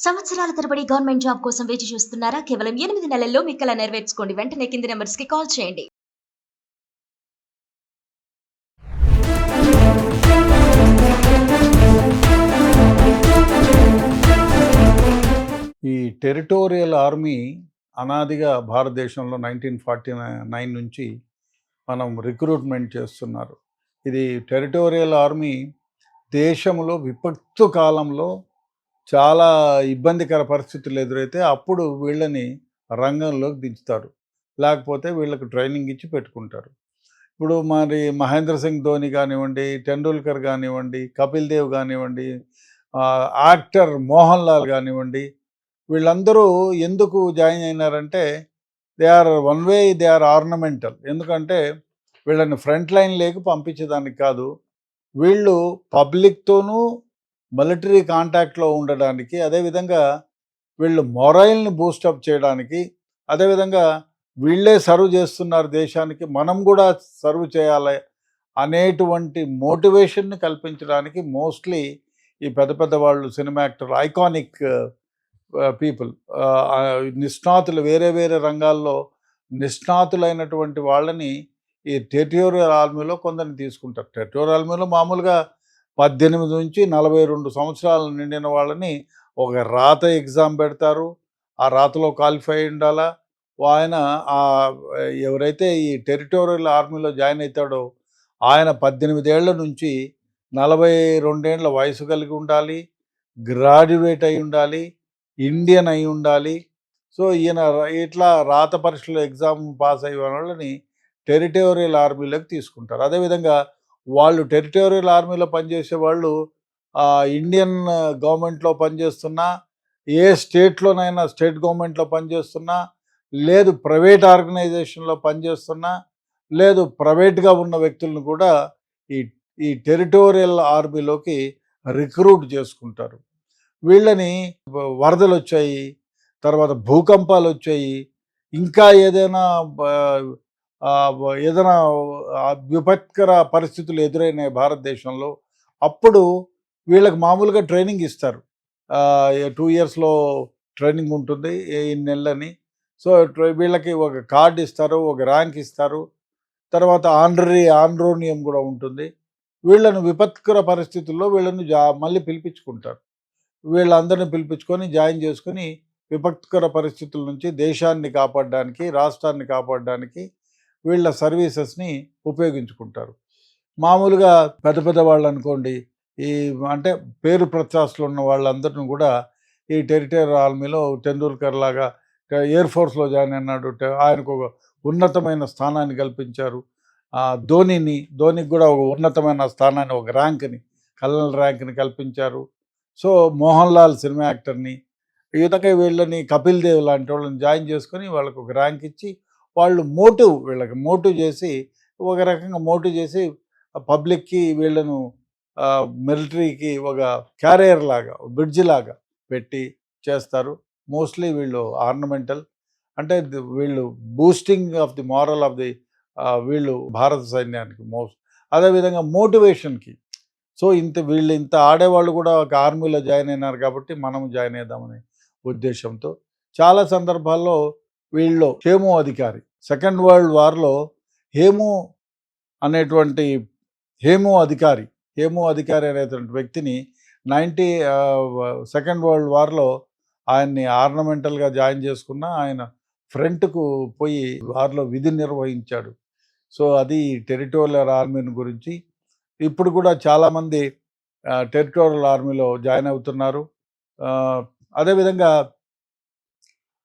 సంవత్సరాల తరబడి government job కోసం వేచి చూస్తున్నారా? కేవలం 8 నెలల్లో మీ కల నెరవేర్చుకోండి. వెంటనే కింది నంబర్స్‌కి కాల్ చేయండి. ఈ టెరిటోరియల్ ఆర్మీ అనాదిగా భారతదేశంలో 1949 నుంచి మనం రిక్రూట్మెంట్ చేస్తున్నారు. ఇది టెరిటోరియల్ ఆర్మీ దేశంలో విపత్తు కాలంలో చాలా ఇబ్బందికర పరిస్థితులు ఎదురైతే అప్పుడు వీళ్ళని రంగంలోకి దించుతారు. లేకపోతే వీళ్ళకి ట్రైనింగ్ ఇచ్చి పెట్టుకుంటారు. ఇప్పుడు మరి మహేంద్ర సింగ్ ధోని కానివ్వండి, టెండూల్కర్ కానివ్వండి, కపిల్ దేవ్ కానివ్వండి, యాక్టర్ మోహన్ లాల్ కానివ్వండి, వీళ్ళందరూ ఎందుకు జాయిన్ అయినారంటే దే ఆర్ ఆర్నమెంటల్. ఎందుకంటే వీళ్ళని ఫ్రంట్ లైన్ లేక పంపించేదానికి కాదు, వీళ్ళు పబ్లిక్తోనూ మిలిటరీ కాంటాక్ట్లో ఉండడానికి, అదేవిధంగా వీళ్ళు మొరైల్ని బూస్టప్ చేయడానికి, అదేవిధంగా వీళ్ళే సర్వ్ చేస్తున్నారు దేశానికి, మనం కూడా సర్వ్ చేయాలి అనేటువంటి మోటివేషన్ని కల్పించడానికి మోస్ట్లీ ఈ పెద్ద పెద్ద వాళ్ళు సినిమా యాక్టర్, ఐకానిక్ పీపుల్, నిష్ణాతులు, వేరే వేరే రంగాల్లో నిష్ణాతులైనటువంటి వాళ్ళని ఈ టెరిటోరియల్ ఆర్మీలో కొందరిని తీసుకుంటారు. టెరిటోరియల్ ఆర్మీలో మామూలుగా 18 నుంచి 42 సంవత్సరాలు నిండిన వాళ్ళని ఒక రాత ఎగ్జామ్ పెడతారు. ఆ రాతలో క్వాలిఫై ఉండాలా. ఆయన ఎవరైతే ఈ టెరిటోరియల్ ఆర్మీలో జాయిన్ అవుతాడో ఆయన 18 ఏళ్ల నుంచి 42 ఏళ్ల వయసు కలిగి ఉండాలి, గ్రాడ్యుయేట్ అయి ఉండాలి, ఇండియన్ అయి ఉండాలి. సో ఈయన ఇట్లా రాత పరీక్షలో ఎగ్జామ్ పాస్ అయ్యే వాళ్ళని టెరిటోరియల్ ఆర్మీలోకి తీసుకుంటారు. అదేవిధంగా వాళ్ళు టెరిటోరియల్ ఆర్మీలో పనిచేసే వాళ్ళు ఇండియన్ గవర్నమెంట్లో పనిచేస్తున్నా, ఏ స్టేట్లోనైనా స్టేట్ గవర్నమెంట్లో పనిచేస్తున్నా, లేదు ప్రైవేట్ ఆర్గనైజేషన్లో పనిచేస్తున్నా, లేదు ప్రైవేట్గా ఉన్న వ్యక్తులను కూడా ఈ ఈ టెరిటోరియల్ ఆర్మీలోకి రిక్రూట్ చేసుకుంటారు. వీళ్ళని వరదలు వచ్చాయి, తర్వాత భూకంపాలు వచ్చాయి, ఇంకా ఏదైనా విపత్కర పరిస్థితులు ఎదురైనాయి భారతదేశంలో, అప్పుడు వీళ్ళకి మామూలుగా ట్రైనింగ్ ఇస్తారు. 2 ఇయర్స్లో ట్రైనింగ్ ఉంటుంది, 8 నెలలని. సో వీళ్ళకి ఒక కార్డు ఇస్తారు, ఒక ర్యాంక్ ఇస్తారు, తర్వాత ఆండ్రోనియం కూడా ఉంటుంది. వీళ్ళను విపత్కర పరిస్థితుల్లో వీళ్ళని మళ్ళీ పిలిపించుకుంటారు. వీళ్ళందరినీ పిలిపించుకొని జాయిన్ చేసుకొని విపత్కర పరిస్థితుల నుంచి దేశాన్ని కాపాడడానికి, రాష్ట్రాన్ని కాపాడడానికి వీళ్ళ సర్వీసెస్ని ఉపయోగించుకుంటారు. మామూలుగా పెద్ద పెద్ద వాళ్ళు అనుకోండి, ఈ అంటే పేరు ప్రతిష్టలు ఉన్న వాళ్ళందరినీ కూడా ఈ టెరిటోరియల్ ఆర్మీలో టెండూల్కర్ లాగా ఎయిర్ ఫోర్స్లో జాయిన్ అన్నాడు, ఆయనకు ఒక ఉన్నతమైన స్థానాన్ని కల్పించారు. ధోనికి కూడా ఒక ఉన్నతమైన స్థానాన్ని, ఒక ర్యాంక్ని, కల్నల్ ర్యాంక్ని కల్పించారు. సో మోహన్ లాల్ సినిమా యాక్టర్ని, ఈ విధంగా వీళ్ళని కపిల్ దేవ్ లాంటి వాళ్ళని జాయిన్ చేసుకొని వాళ్ళకు ఒక ర్యాంక్ ఇచ్చి వాళ్ళు వీళ్ళకి మోటివ్ చేసి, ఒక రకంగా మోటివ్ చేసి పబ్లిక్కి వీళ్ళను మిలిటరీకి ఒక క్యారియర్ లాగా, బ్రిడ్జ్ లాగా పెట్టి చేస్తారు. మోస్ట్లీ వీళ్ళు ఆర్నమెంటల్, అంటే వీళ్ళు boosting of the moral of the వీళ్ళు భారత సైన్యానికి అదేవిధంగా మోటివేషన్కి. సో వీళ్ళు ఇంత ఆడేవాళ్ళు కూడా ఒక ఆర్మీలో జాయిన్ అయినారు కాబట్టి మనం జాయిన్ అవుదామనే ఉద్దేశంతో చాలా సందర్భాల్లో వీళ్ళు హేము అధికారి, సెకండ్ వరల్డ్ వార్లో హేము అధికారి అనేటువంటి వ్యక్తిని సెకండ్ వరల్డ్ వార్లో ఆయన్ని ఆర్నమెంటల్గా జాయిన్ చేసుకున్న ఆయన ఫ్రంట్కు పోయి వార్లో విధి నిర్వహించాడు. సో అది టెరిటోరియల్ ఆర్మీని గురించి. ఇప్పుడు కూడా చాలామంది టెరిటోరియల్ ఆర్మీలో జాయిన్ అవుతున్నారు. అదేవిధంగా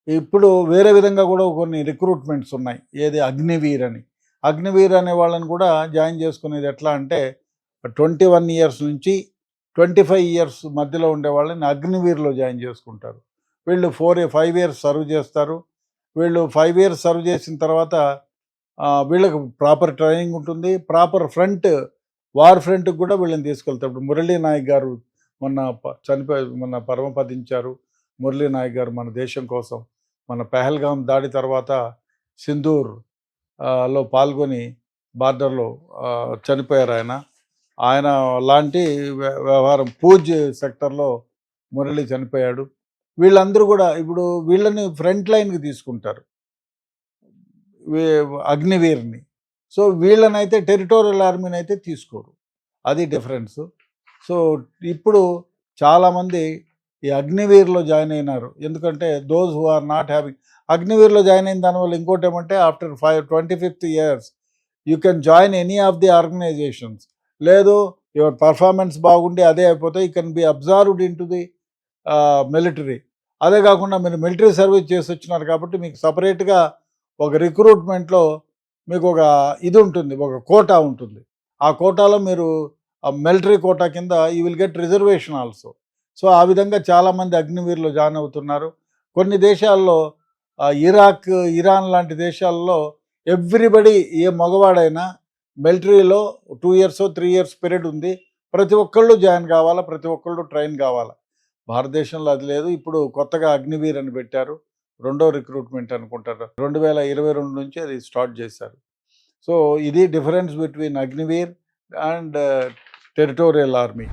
ఇప్పుడు వేరే విధంగా కూడా కొన్ని రిక్రూట్మెంట్స్ ఉన్నాయి. ఏది అగ్నివీర్ అనే వాళ్ళని కూడా జాయిన్ చేసుకునేది ఎట్లా అంటే 21 ఇయర్స్ నుంచి 25 ఇయర్స్ మధ్యలో ఉండే వాళ్ళని అగ్నివీర్లో జాయిన్ చేసుకుంటారు. వీళ్ళు 5 ఇయర్స్ సర్వ్ చేస్తారు. వీళ్ళు 5 ఇయర్స్ సర్వ్ చేసిన తర్వాత వీళ్ళకి ప్రాపర్ ట్రైనింగ్ ఉంటుంది, ప్రాపర్ వార్ ఫ్రంట్కి కూడా వీళ్ళని తీసుకెళ్తారు. ఇప్పుడు మురళీ నాయక్ గారు మొన్న పరమపదించారు. మురళీ నాయక్ గారు మన దేశం కోసం మన పెహల్గాం దాడి తర్వాత సింధూర్లో పాల్గొని బార్డర్లో చనిపోయారు. ఆయన లాంటి వ్యవహారం పూజ్ సెక్టర్లో మురళి చనిపోయాడు. వీళ్ళందరూ కూడా ఇప్పుడు వీళ్ళని ఫ్రంట్ లైన్కి తీసుకుంటారు, అగ్నివీర్ని. సో వీళ్ళనైతే టెరిటోరియల్ ఆర్మీని అయితే తీసుకోరు, అది డిఫరెన్స్. సో ఇప్పుడు చాలామంది ఈ అగ్నివీర్లో జాయిన్ అయినారు, ఎందుకంటే those who are not having అగ్నివీర్లో జాయిన్ అయిన దానివల్ల ఇంకోటి ఏమంటే after 25th years you can join any of the organisations. లేదు యువర్ పర్ఫార్మెన్స్ బాగుండి అదే అయిపోతే you can be absorbed in to the military. అదే కాకుండా మీరు మిలిటరీ సర్వీస్ చేసి వచ్చినారు కాబట్టి మీకు సపరేట్గా ఒక రిక్రూట్మెంట్లో మీకు ఒక ఇది ఉంటుంది, ఒక కోటా ఉంటుంది. ఆ కోటాలో మీరు మిలిటరీ కోటా కింద you will get reservation also. So ఆ విధంగా చాలామంది అగ్నివీర్లో జాయిన్ అవుతున్నారు. కొన్ని దేశాల్లో ఇరాక్, ఇరాన్ లాంటి దేశాల్లో ఎవ్రీబడి, ఏ మగవాడైనా మిలిటరీలో 2 years 3 years పీరియడ్ ఉంది, ప్రతి ఒక్కళ్ళు జాయిన్ కావాలా, ప్రతి ఒక్కళ్ళు ట్రైన్ కావాలా. భారతదేశంలో అది లేదు. ఇప్పుడు కొత్తగా అగ్నివీర్ అని పెట్టారు, రెండో రిక్రూట్మెంట్ అనుకుంటారు, 2022 నుంచి అది స్టార్ట్ చేశారు. సో ఇది difference between Agniveer and territorial army.